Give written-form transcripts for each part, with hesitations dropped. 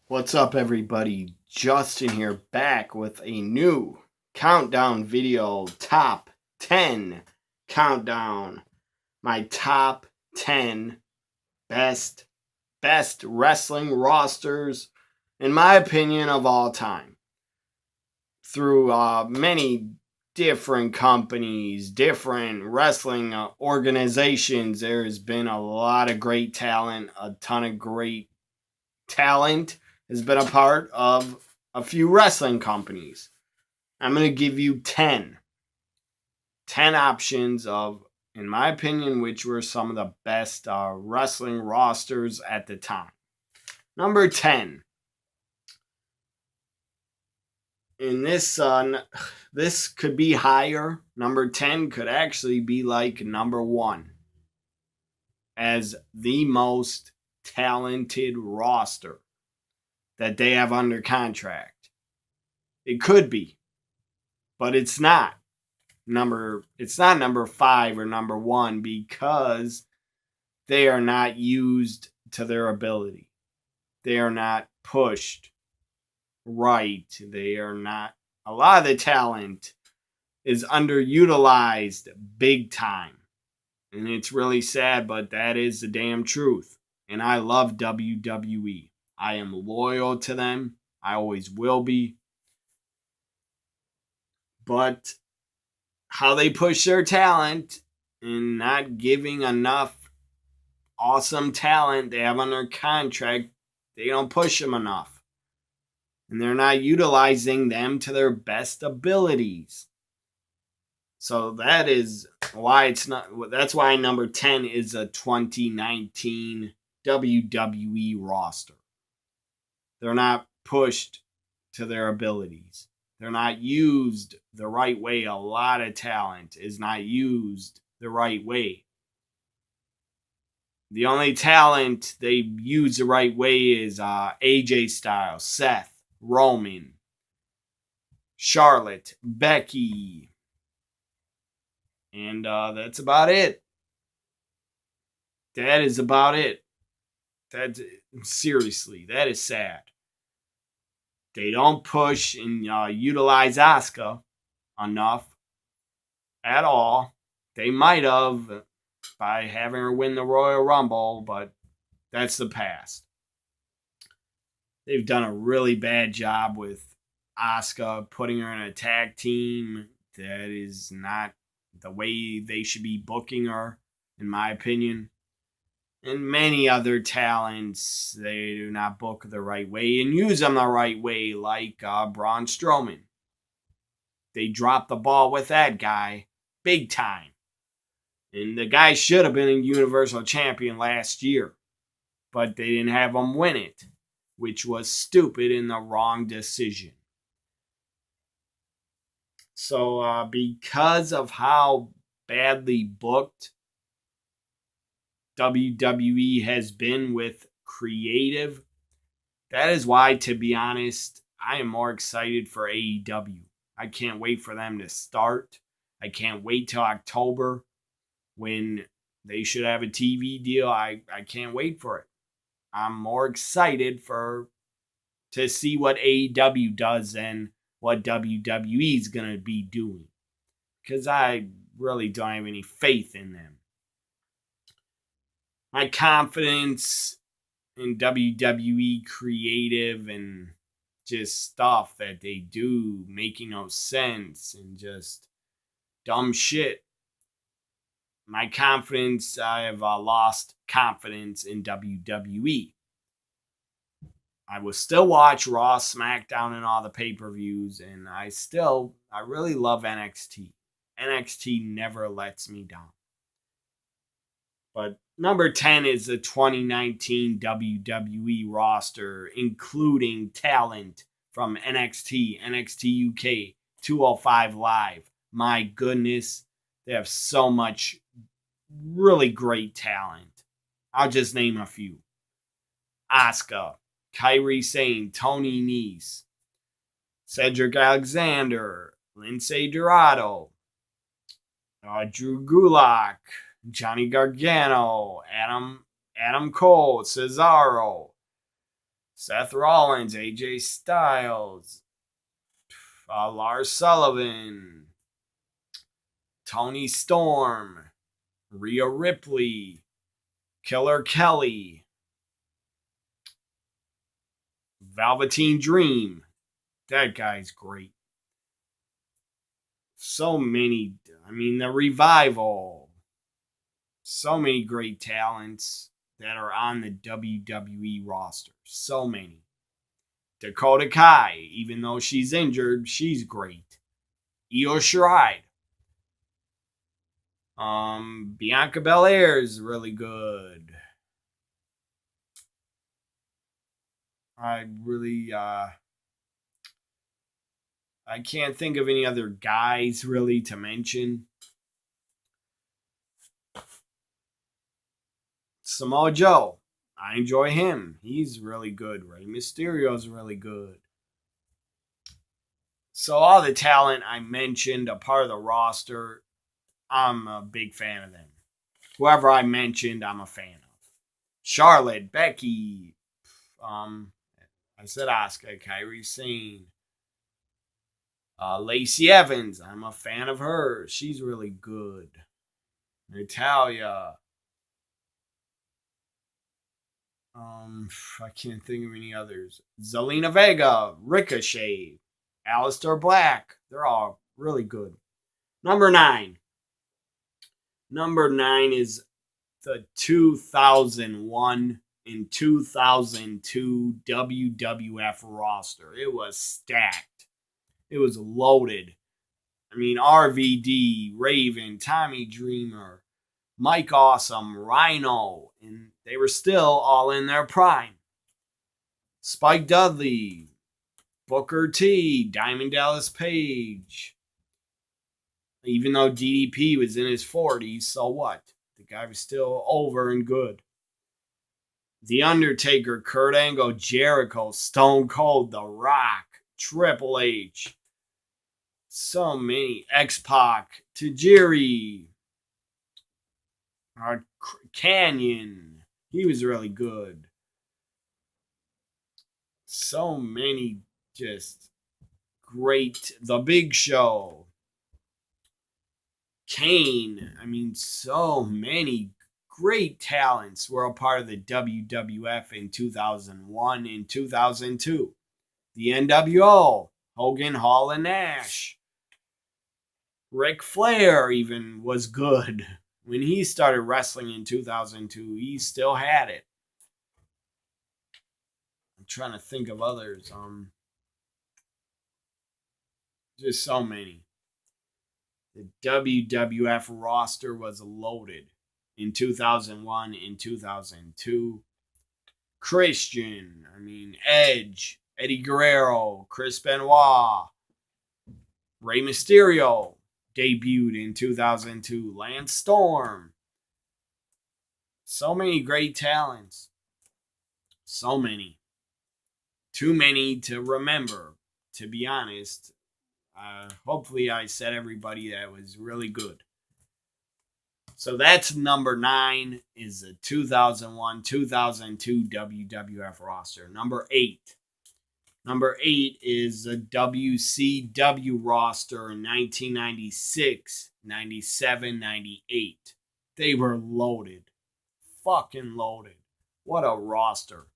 What's up, everybody? Justin here, back with a new countdown video. Top 10 countdown. My top 10 best wrestling rosters, in my opinion, of all time. Through many different companies, different wrestling organizations, there has been a lot of great talent, a ton of great talent has been a part of a few wrestling companies. I'm going to give you 10 options of, in my opinion, which were some of the best wrestling rosters at the time. Number 10. In this could be higher. Number 10 could actually be like number 1 as the most talented roster that they have under contract. It could be, but it's not number 5 or number 1 because they are not used to their ability. They are not pushed right. They are not. A lot of the talent is underutilized big time. And it's really sad, but that is the damn truth. And I love WWE. I am loyal to them. I always will be. But how they push their talent and not giving enough awesome talent they have under contract, they don't push them enough. And they're not utilizing them to their best abilities. So that is why that's why number 10 is a 2019 WWE roster. They're not pushed to their abilities. They're not used the right way. A lot of talent is not used the right way. The only talent they use the right way is AJ Styles, Seth, Roman, Charlotte, Becky. And that's about it. That is about it. Seriously, that is sad. They don't push and utilize Asuka enough at all. They might have by having her win the Royal Rumble, but that's the past. They've done a really bad job with Asuka, putting her in a tag team. That is not the way they should be booking her, in my opinion. And many other talents, they do not book the right way and use them the right way, like Braun Strowman. They dropped the ball with that guy big time. And the guy should have been a Universal Champion last year, but they didn't have him win it, which was stupid and the wrong decision. So because of how badly booked WWE has been with creative, that is why, to be honest, I am more excited for AEW. I can't wait for them to start. I can't wait till October when they should have a TV deal. I can't wait for it. I'm more excited to see what AEW does than what WWE is going to be doing, because I really don't have any faith in them. My confidence in WWE creative and just stuff that they do making no sense and just dumb shit. My confidence, I have lost confidence in WWE. I will still watch Raw, SmackDown, and all the pay-per-views, and I really love NXT. NXT never lets me down. But number 10 is the 2019 WWE roster, including talent from NXT, NXT UK, 205 Live. My goodness, they have so much really great talent. I'll just name a few. Asuka, Kairi Sane, Tony Nese, Cedric Alexander, Lindsay Dorado, Drew Gulak, Johnny Gargano, Adam Cole, Cesaro, Seth Rollins, AJ Styles, Lars Sullivan, Tony Storm, Rhea Ripley, Killer Kelly, Velveteen Dream. That guy's great. So many. I mean, the Revival. So many great talents that are on the WWE roster. So many. Dakota Kai, even though she's injured, she's great. Io Shirai. Bianca Belair is really good. I can't think of any other guys really to mention. Samoa Joe. I enjoy him. He's really good. Rey Mysterio's really good. So all the talent I mentioned, a part of the roster, I'm a big fan of them. Whoever I mentioned, I'm a fan of. Charlotte, Becky, I said Asuka, Kairi Sane, Lacey Evans. I'm a fan of her. She's really good. Natalia. I can't think of any others. Zelina Vega, Ricochet, Aleister Black. They're all really good. Number 9. Number 9 is the 2001 and 2002 WWF roster. It was stacked. It was loaded. I mean, RVD, Raven, Tommy Dreamer, Mike Awesome, Rhino, and they were still all in their prime. Spike Dudley, Booker T, Diamond Dallas Page. Even though DDP was in his 40s, so what? The guy was still over and good. The Undertaker, Kurt Angle, Jericho, Stone Cold, The Rock, Triple H. So many. X-Pac, Tajiri, Canyon. He was really good. So many just great. The Big Show. Kane. I mean, so many great talents were a part of the WWF in 2001 and 2002. The NWO. Hogan, Hall, and Nash. Ric Flair even was good. When he started wrestling in 2002, he still had it. I'm trying to think of others. Just so many. The WWF roster was loaded in 2001 and 2002. Christian, Edge, Eddie Guerrero, Chris Benoit, Rey Mysterio debuted in 2002. Lance Storm. So many great talents. So many. Too many to remember, to be honest. Hopefully I said everybody that was really good. So that's number 9 is the 2001-2002 WWF roster. Number 8. Number 8 is the WCW roster in 1996, 97, 98. They were loaded. Fucking loaded. What a roster.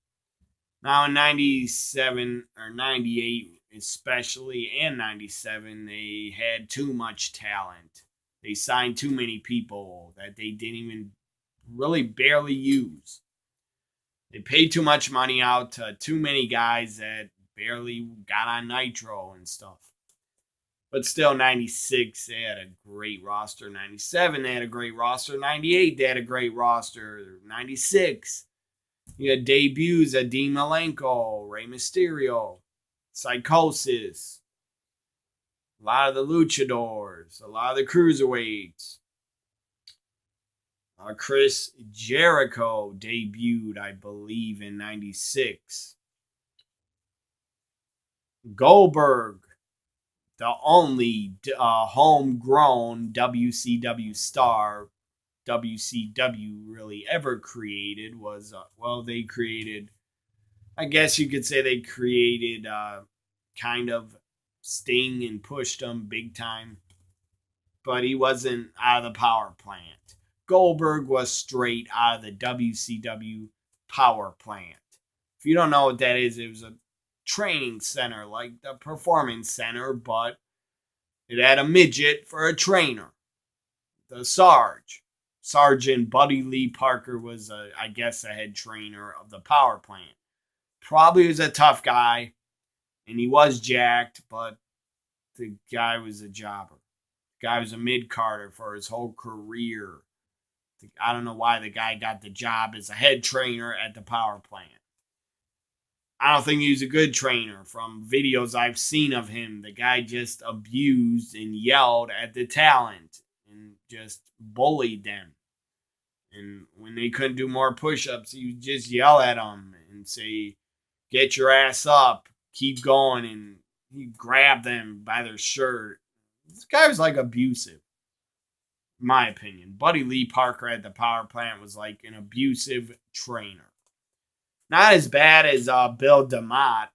Now in 97 or 98 especially, and 97, they had too much talent. They signed too many people that they didn't even really barely use. They paid too much money out to too many guys that barely got on Nitro and stuff. But still, 96, they had a great roster. 97, they had a great roster. 98, they had a great roster. 96, you had debuts of Dean Malenko, Rey Mysterio, Psychosis, a lot of the luchadors, a lot of the cruiserweights. Chris Jericho debuted, I believe, in 96. Goldberg, the only homegrown WCW star WCW really ever created, was, they created I guess you could say they created kind of Sting and pushed him big time. But he wasn't out of the power plant. Goldberg was straight out of the WCW power plant. If you don't know what that is, it was a training center like the Performance Center, but it had a midget for a trainer. The Sarge. Sergeant Buddy Lee Parker was, I guess, a head trainer of the power plant. Probably was a tough guy, and he was jacked, but the guy was a jobber. The guy was a mid-carder for his whole career. I don't know why the guy got the job as a head trainer at the power plant. I don't think he was a good trainer. From videos I've seen of him, the guy just abused and yelled at the talent and just bullied them. And when they couldn't do more push-ups, he would just yell at them and say, "Get your ass up, keep going," and he'd grab them by their shirt. This guy was like abusive, in my opinion. Buddy Lee Parker at the power plant was like an abusive trainer. Not as bad as Bill DeMott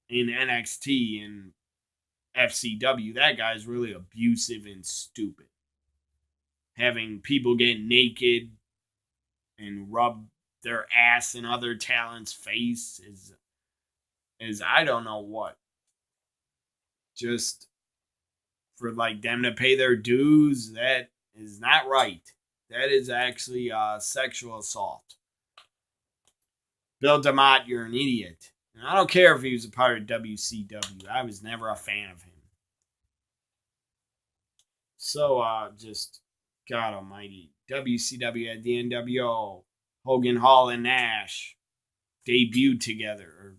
in NXT and FCW. That guy's really abusive and stupid. Having people get naked and rub their ass in other talents' face is I don't know what. Just for like them to pay their dues, that is not right. That is actually sexual assault. Bill DeMott, you're an idiot. And I don't care if he was a part of WCW. I was never a fan of him. So, just, God almighty. WCW at the NWO. Hogan, Hall, and Nash debuted together. Or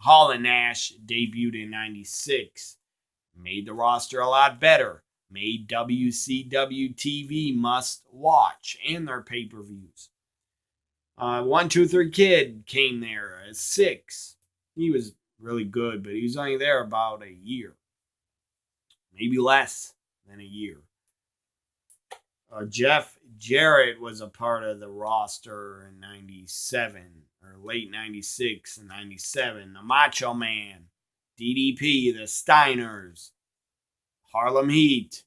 Hall and Nash debuted in 96. Made the roster a lot better. Made WCW TV must watch and their pay-per-views. 1-2-3 Kid came there as 6. He was really good, but he was only there about a year. Maybe less than a year. Jeff Jarrett was a part of the roster in 97, or late 96 and 97. The Macho Man, DDP, the Steiners, Harlem Heat.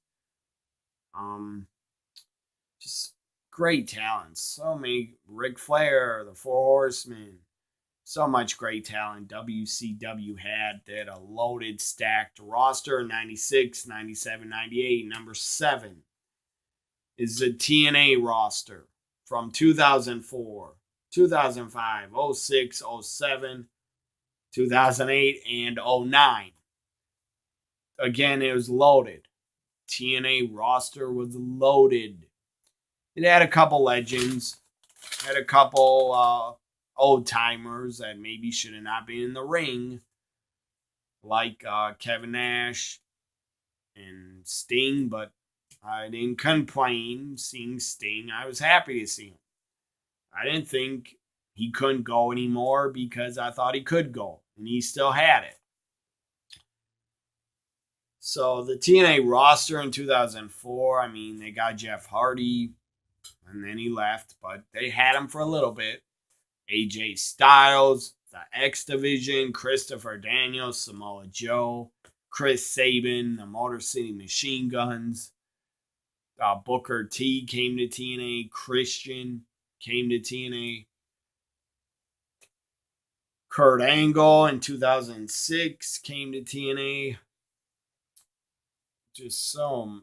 Just great talent. So many. Ric Flair, the Four Horsemen. So much great talent WCW had. They had a loaded, stacked roster. 96, 97, 98. Number 7 is the TNA roster from 2004, 2005, 06, 07, 2008, and 09. Again, it was loaded. TNA roster was loaded. It had a couple legends. Had a couple old-timers that maybe should have not been in the ring. Like Kevin Nash and Sting, but I didn't complain seeing Sting. I was happy to see him. I didn't think he couldn't go anymore because I thought he could go, and he still had it. So the TNA roster in 2004, I mean, they got Jeff Hardy, and then he left, but they had him for a little bit. AJ Styles, the X Division, Christopher Daniels, Samoa Joe, Chris Sabin, the Motor City Machine Guns. Booker T came to TNA. Christian came to TNA. Kurt Angle in 2006 came to TNA. Just so,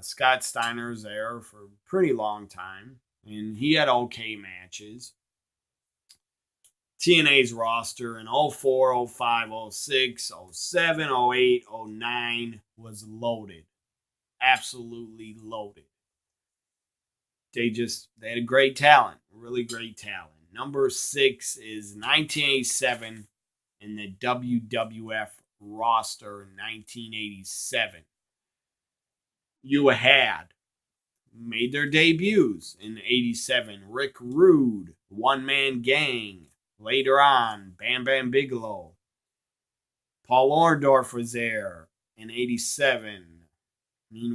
Scott Steiner's there for a pretty long time, and he had okay matches. TNA's roster in 04, 05, 06, 07, 08, 09 was loaded. Absolutely loaded. They had a great talent, really great talent. Number 6 is 1987 in the WWF roster in 1987. You had made their debuts in 87. Rick Rude, One Man Gang. Later on, Bam Bam Bigelow. Paul Orndorff was there in 87.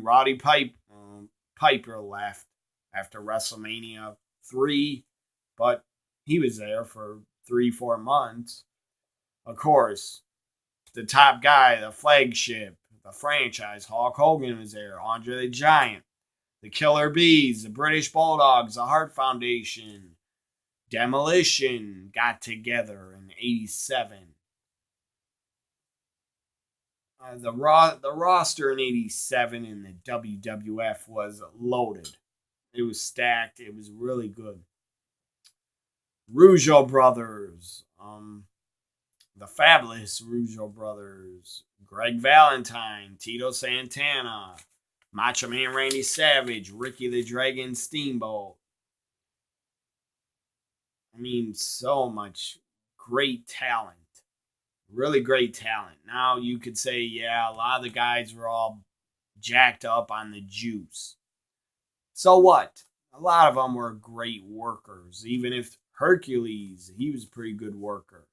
Roddy Piper left after WrestleMania 3, but he was there for 3-4 months. Of course, the top guy, the flagship, the franchise, Hulk Hogan was there, Andre the Giant, the Killer Bees, the British Bulldogs, the Hart Foundation, Demolition got together in '87. The roster in '87 in the WWF was loaded. It was stacked. It was really good. Rougeau brothers, the fabulous Rougeau brothers, Greg Valentine, Tito Santana, Macho Man Randy Savage, Ricky the Dragon Steamboat. I mean, so much great talent. Really great talent. Now you could say, yeah, a lot of the guys were all jacked up on the juice. So what? A lot of them were great workers. Even if Hercules, he was a pretty good worker.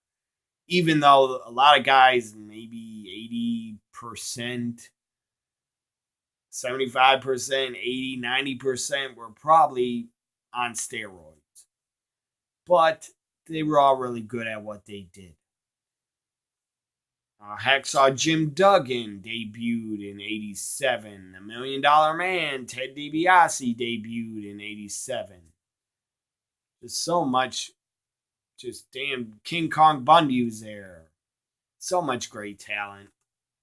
Even though a lot of guys, maybe 80%, 75%, 80, 90% were probably on steroids. But they were all really good at what they did. Hacksaw Jim Duggan debuted in '87. The $1 Million Man, Ted DiBiase, debuted in '87. Just so much, just damn King Kong Bundy was there. So much great talent.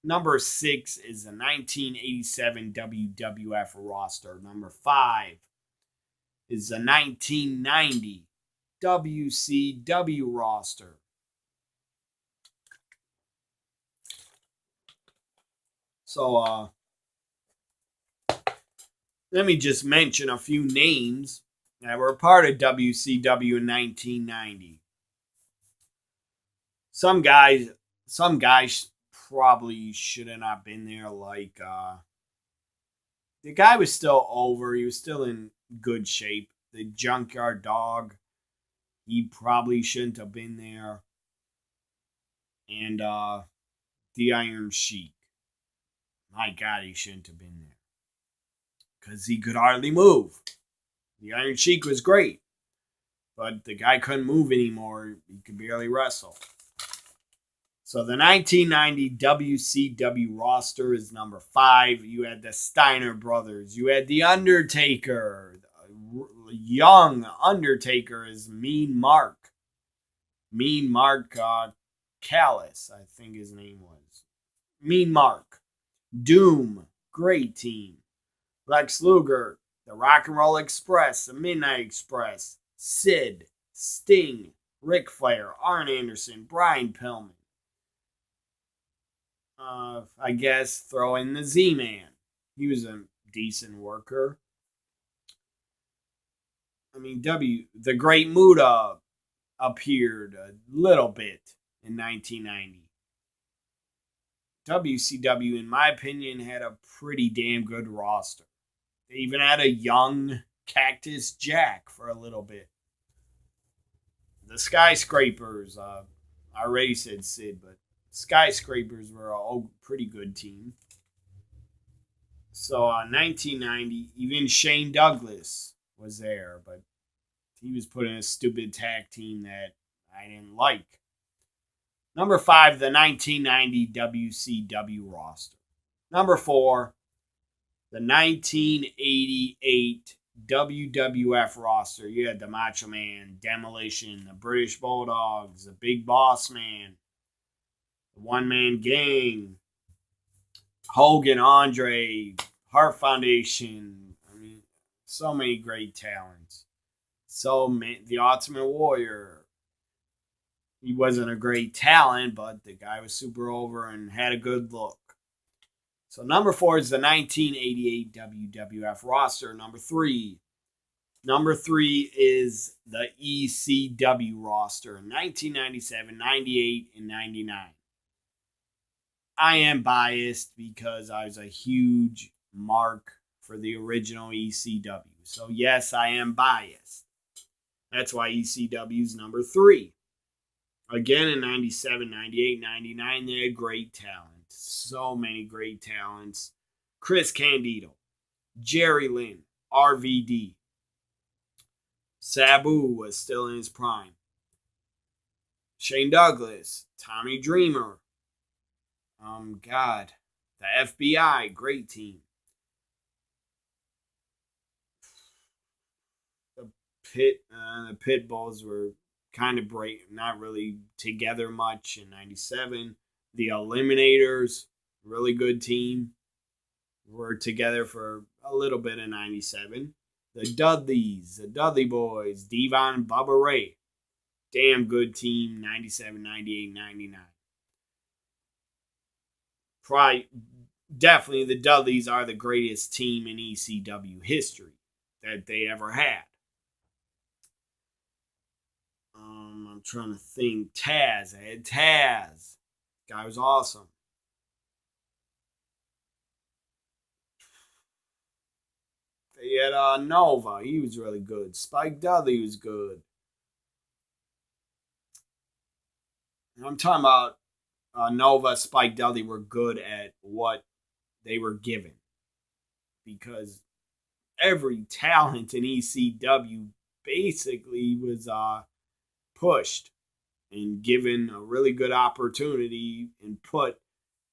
Number 6 is the 1987 WWF roster. Number 5 is the 1990 WCW roster. So, let me just mention a few names that were part of WCW in 1990. Some guys probably should have not been there. Like, the guy was still over. He was still in good shape. The Junkyard Dog, he probably shouldn't have been there. And the Iron Sheik. My God, he shouldn't have been there. Because he could hardly move. The Iron Sheik was great. But the guy couldn't move anymore. He could barely wrestle. So the 1990 WCW roster is number 5. You had the Steiner brothers. You had The Undertaker. Young Undertaker is Mean Mark. Mean Mark Callis, I think his name was. Mean Mark. Doom, great team. Lex Luger, the Rock and Roll Express, the Midnight Express, Sid, Sting, Ric Flair, Arn Anderson, Brian Pillman. I guess throw in the Z-Man. He was a decent worker. I mean, the Great Muta appeared a little bit in 1990. WCW, in my opinion, had a pretty damn good roster. They even had a young Cactus Jack for a little bit. The Skyscrapers, I already said Sid, but Skyscrapers were a pretty good team. So, 1990, even Shane Douglas was there, but he was put in a stupid tag team that I didn't like. Number 5, the 1990 WCW roster. Number 4, the 1988 WWF roster. You had the Macho Man, Demolition, the British Bulldogs, the Big Boss Man, the One Man Gang, Hogan, Andre, Hart Foundation. I mean, so many great talents. The Ultimate Warrior. He wasn't a great talent, but the guy was super over and had a good look. So number 4 is the 1988 WWF roster. Number 3 is the ECW roster in 1997, 98, and 99. I am biased because I was a huge mark for the original ECW. So yes, I am biased. That's why ECW is number 3. Again, in 97, 98, 99, they had great talent. So many great talents. Chris Candido, Jerry Lynn, RVD. Sabu was still in his prime. Shane Douglas, Tommy Dreamer. God, the FBI, great team. The Pit Bulls were kind of not really together much in '97. The Eliminators, really good team, were together for a little bit in '97. The Dudleys, the Dudley Boys, Devon and Bubba Ray, damn good team, '97, '98, '99. Probably, definitely the Dudleys are the greatest team in ECW history that they ever had. I'm trying to think. Taz. I had Taz. Guy was awesome. They had Nova. He was really good. Spike Dudley was good. And I'm talking about Nova, Spike Dudley were good at what they were given. Because every talent in ECW basically was pushed and given a really good opportunity and put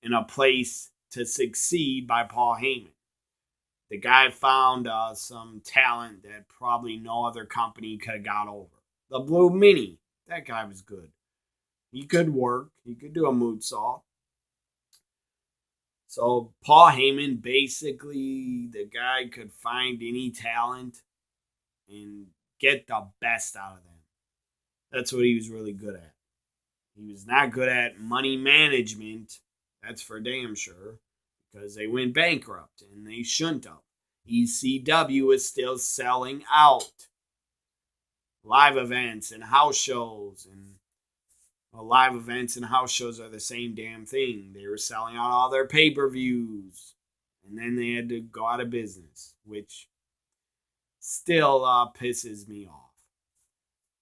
in a place to succeed by Paul Heyman. The guy found some talent that probably no other company could have got over. The Blue Mini, that guy was good. He could work. He could do a moonsault. So Paul Heyman, basically, the guy could find any talent and get the best out of them. That's what he was really good at. He was not good at money management. That's for damn sure. Because they went bankrupt and they shouldn't have. ECW is still selling out. Live events and house shows. And live events and house shows are the same damn thing. They were selling out all their pay-per-views. And then they had to go out of business. Which still pisses me off.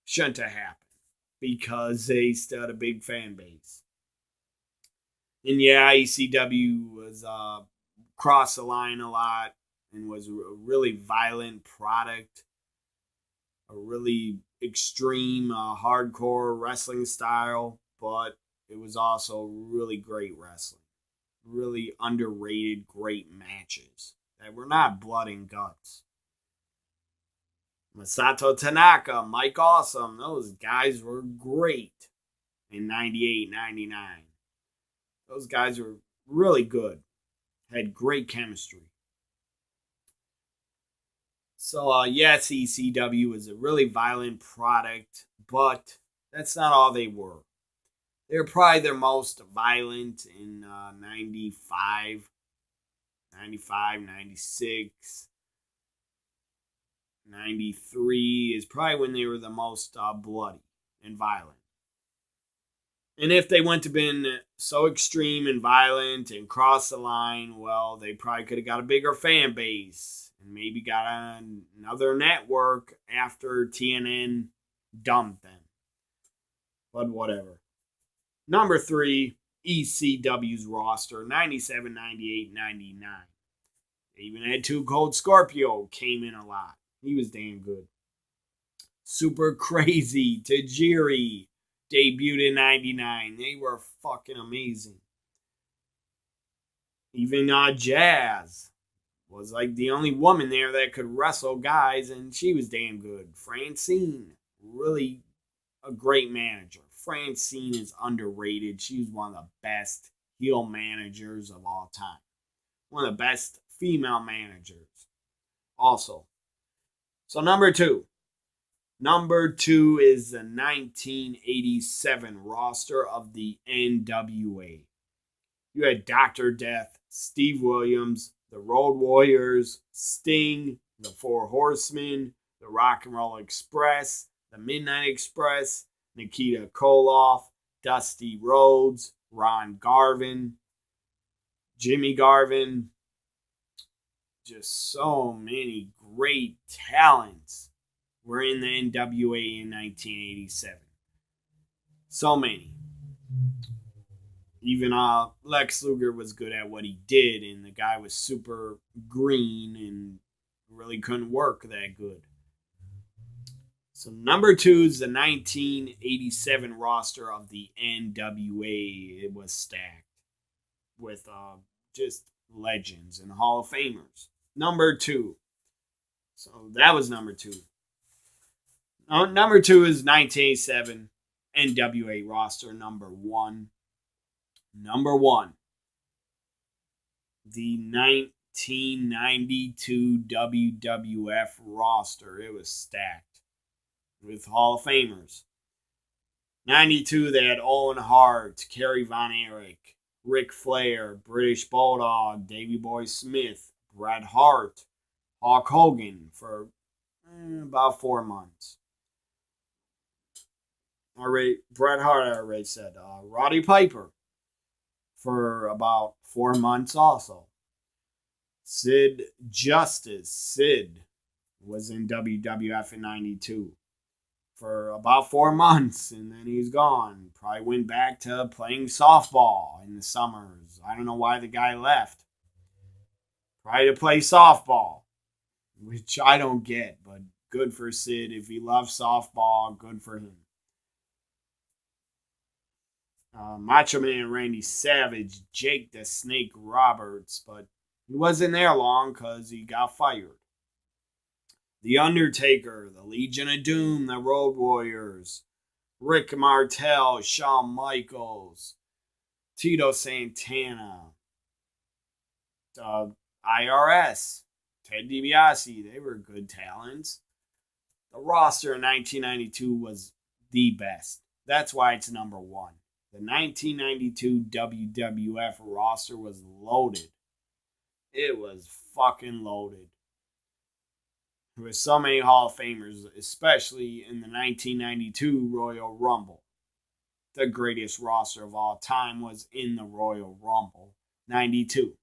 Shouldn't have happened. Because they still had a big fan base. And yeah, ECW was crossed the line a lot and was a really violent product. A really extreme, hardcore wrestling style. But it was also really great wrestling. Really underrated, great matches. That were not blood and guts. Masato Tanaka, Mike Awesome, those guys were great in 98, 99. Those guys were really good. Had great chemistry. So, yes, ECW was a really violent product, but that's not all they were. They were probably their most violent in 95, 96. 93 is probably when they were the most bloody and violent. And if they wouldn't have been so extreme and violent and crossed the line, well, they probably could have got a bigger fan base and maybe got another network after TNN dumped them. But whatever. Number 3, ECW's roster, 97, 98, 99. They even had 2 Cold Scorpio, came in a lot. He was damn good. Super Crazy, Tajiri, debuted in 99. They were fucking amazing. Even Jazz was like the only woman there that could wrestle guys, and she was damn good. Francine, really a great manager. Francine is underrated. She was one of the best heel managers of all time. One of the best female managers. Also. So number 2. Number 2 is the 1987 roster of the NWA. You had Dr. Death, Steve Williams, the Road Warriors, Sting, the Four Horsemen, the Rock and Roll Express, the Midnight Express, Nikita Koloff, Dusty Rhodes, Ron Garvin, Jimmy Garvin. Just so many great talents were in the NWA in 1987. So many. Even Lex Luger was good at what he did, and the guy was super green and really couldn't work that good. So number 2 is the 1987 roster of the NWA. It was stacked with just legends and Hall of Famers. Number 2. So that was number 2. Number 2 is 1987 NWA roster. Number 1. Number 1. The 1992 WWF roster. It was stacked with Hall of Famers. 92, they had Owen Hart, Kerry Von Erich, Ric Flair, British Bulldog, Davey Boy Smith, Bret Hart, Hulk Hogan for about 4 months. Bret Hart, I already said. Roddy Piper for about 4 months also. Sid Justice, Sid, was in WWF in 92 for about 4 months, and then he's gone. Probably went back to playing softball in the summers. I don't know why the guy left. Probably to play softball, which I don't get, but good for Sid. If he loves softball, good for him. Macho Man Randy Savage, Jake the Snake Roberts, but he wasn't there long because he got fired. The Undertaker, the Legion of Doom, the Road Warriors, Rick Martel, Shawn Michaels, Tito Santana, IRS, Ted DiBiase, they were good talents. The roster in 1992 was the best. That's why it's number 1. The 1992 WWF roster was loaded. It was fucking loaded. With so many Hall of Famers, especially in the 1992 Royal Rumble. The greatest roster of all time was in the Royal Rumble 92.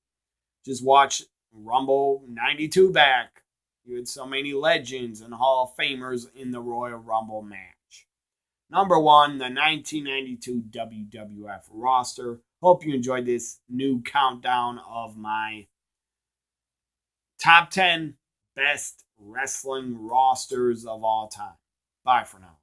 Just watch Rumble 92 back. You had so many legends and Hall of Famers in the Royal Rumble match. Number 1, the 1992 WWF roster. Hope you enjoyed this new countdown of my top 10 best wrestling rosters of all time. Bye for now.